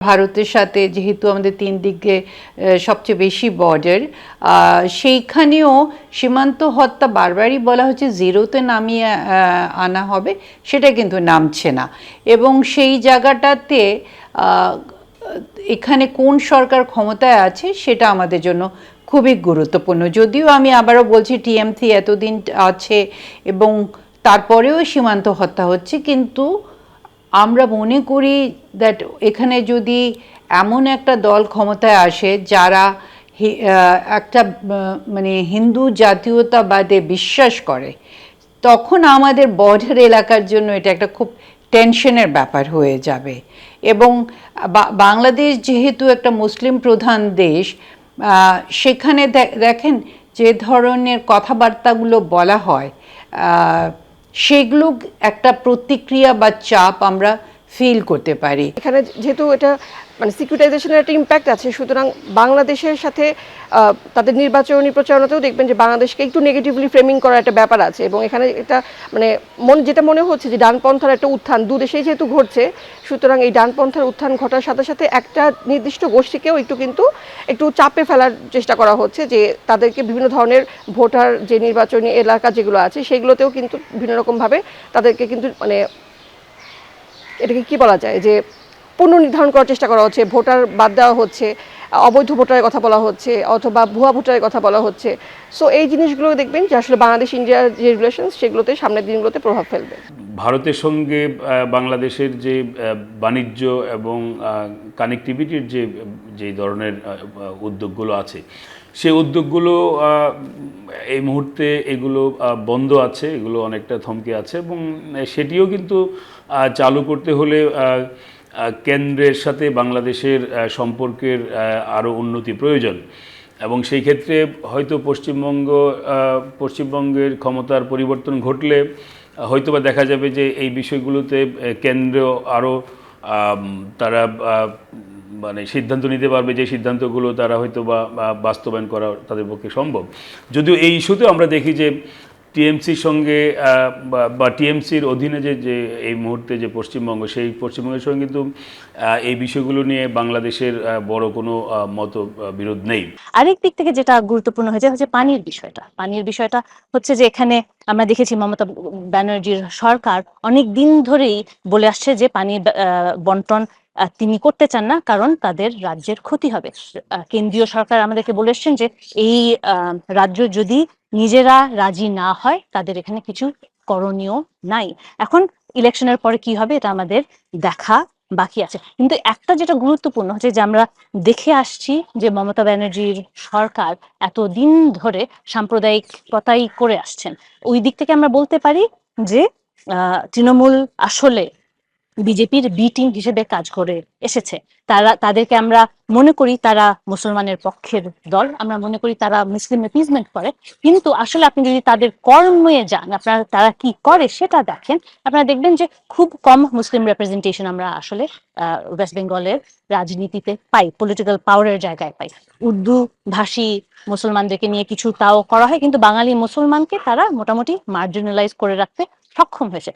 ভারতের সাথে যেহেতু আমাদের তিন দিকে সবচেয়ে বেশি বর্ডার, সেইখানেও সীমান্ত হত্যা বারবারই বলা হচ্ছে জিরোতে নামিয়ে আনা হবে, সেটা কিন্তু নামছে না। এবং সেই জায়গাটাতে এখানে কোন সরকার ক্ষমতায় আছে সেটা আমাদের জন্য খুবই গুরুত্বপূর্ণ। যদিও আমি আবারও বলছি টিএমসি এতদিন আছে এবং তারপরেও সীমান্ত হত্যা হচ্ছে, কিন্তু আমরা মনে করি দ্যাট এখানে যদি এমন একটা দল ক্ষমতায় আসে যারা একটা মানে হিন্দু জাতীয়তাবাদে বিশ্বাস করে, তখন আমাদের বর্ডার এলাকার জন্য এটা একটা খুব টেনশনের ব্যাপার হয়ে যাবে। এবং বাংলাদেশ যেহেতু একটা মুসলিম প্রধান দেশ, সেখানে দেখেন যে ধরনের কথাবার্তাগুলো বলা হয়, সেগুলো একটা প্রতিক্রিয়া বা চাপ আমরা ফিল করতে পারি। এখানে যেহেতু এটা মানে সিকিউরিটাইজেশনের একটা ইম্প্যাক্ট আছে, সুতরাং বাংলাদেশের সাথে তাদের নির্বাচনী প্রচারণাতেও দেখবেন যে বাংলাদেশকে একটু নেগেটিভলি ফ্রেমিং করার একটা ব্যাপার আছে। এবং এখানে এটা মানে যেটা মনে হচ্ছে যে ডানপন্থার একটা উত্থান দু দেশেই যেহেতু ঘটছে, সুতরাং এই ডানপন্থার উত্থান ঘটার সাথে সাথে একটা নির্দিষ্ট গোষ্ঠীকেও একটু চাপে ফেলার চেষ্টা করা হচ্ছে, যে তাদেরকে বিভিন্ন ধরনের ভোটার যে নির্বাচনী এলাকা যেগুলো আছে সেগুলোতেও কিন্তু বিভিন্ন রকমভাবে তাদেরকে কিন্তু মানে এটাকে কি বলা যায় যে পুনর্নির্ধারণ করার চেষ্টা করা হচ্ছে। ভোটার বাদ দেওয়া হচ্ছে, অবৈধ ভোটারের কথা বলা হচ্ছে, অথবা ভুয়া ভোটারের কথা বলা হচ্ছে। সো এই জিনিসগুলো দেখবেন যে আসলে বাংলাদেশ ইন্ডিয়ার যে রিলেশনস সেগুলোতে সামনের দিনগুলোতে প্রভাব ফেলবে। ভারতের সঙ্গে বাংলাদেশের যে বাণিজ্য এবং কানেক্টিভিটির যে ধরনের উদ্যোগগুলো আছে, সেই উদ্যোগগুলো এই মুহূর্তে এগুলো বন্ধ আছে, এগুলো অনেকটা থমকে আছে। এবং সেটিও কিন্তু চালু করতে হলে কেন্দ্রের সাথে বাংলাদেশের সম্পর্কের আরও উন্নতি প্রয়োজন। এবং সেই ক্ষেত্রে হয়তো পশ্চিমবঙ্গের ক্ষমতার পরিবর্তন ঘটলে হয়তোবা দেখা যাবে যে এই বিষয়গুলোতে কেন্দ্র আরও তারা মানে সিদ্ধান্ত নিতে পারবে, যে সিদ্ধান্তগুলো তারা হয়তো বা বাস্তবায়ন করা তাদের পক্ষে সম্ভব। যদিও এই ইস্যুতেও আমরা দেখি যে টিএমসির সঙ্গে বা টিএমসির অধীনে যে এই মুহূর্তে যে পশ্চিমবঙ্গ, সেই পশ্চিমবঙ্গের সঙ্গে কিন্তু এই বিষয়গুলো নিয়ে বাংলাদেশের বড় কোনো মত বিরোধ নেই। আরেক দিক থেকে যেটা গুরুত্বপূর্ণ হচ্ছে পানির বিষয়টা হচ্ছে যে এখানে আমরা দেখেছি মমতা ব্যানার্জির সরকার অনেক দিন ধরেই বলে আসছে যে পানির বন্টন তিনি করতে চান না, কারণ তাদের রাজ্যের ক্ষতি হবে। কেন্দ্রীয় সরকার আমাদেরকে বলে এসছেন যে এই রাজ্য যদি নিজেরা রাজি না হয় তাদের এখানে কিছু করণীয় নাই। এখন ইলেকশনের পরে কি হবে এটা আমাদের দেখা বাকি আছে। কিন্তু একটা যেটা গুরুত্বপূর্ণ হচ্ছে যে আমরা দেখে আসছি যে মমতা ব্যানার্জির সরকার এতদিন ধরে সাম্প্রদায়িকতাই করে আসছেন। ওই দিক থেকে আমরা বলতে পারি যে তৃণমূল আসলে বিজেপির বি টিম হিসেবে কাজ করে এসেছে। তাদেরকে আমরা মনে করি তারা মুসলমানের পক্ষের দল, আমরা মনে করি তারা মুসলিম অ্যাপিজমেন্ট করে, কিন্তু আসলে আপনি যদি তাদের কর্মে যান, আপনারা তারা কি করে সেটা দেখেন, আপনারা দেখবেন যে খুব কম মুসলিম রিপ্রেজেন্টেশন আমরা আসলে ওয়েস্ট বেঙ্গলের রাজনীতিতে পাই, পলিটিক্যাল পাওয়ারের জায়গায় পাই। উর্দু ভাষী মুসলমানদেরকে নিয়ে কিছু তাও করা হয়, কিন্তু বাঙালি মুসলমানকে তারা মোটামুটি মার্জিনালাইজ করে রাখতে সক্ষম হয়েছে।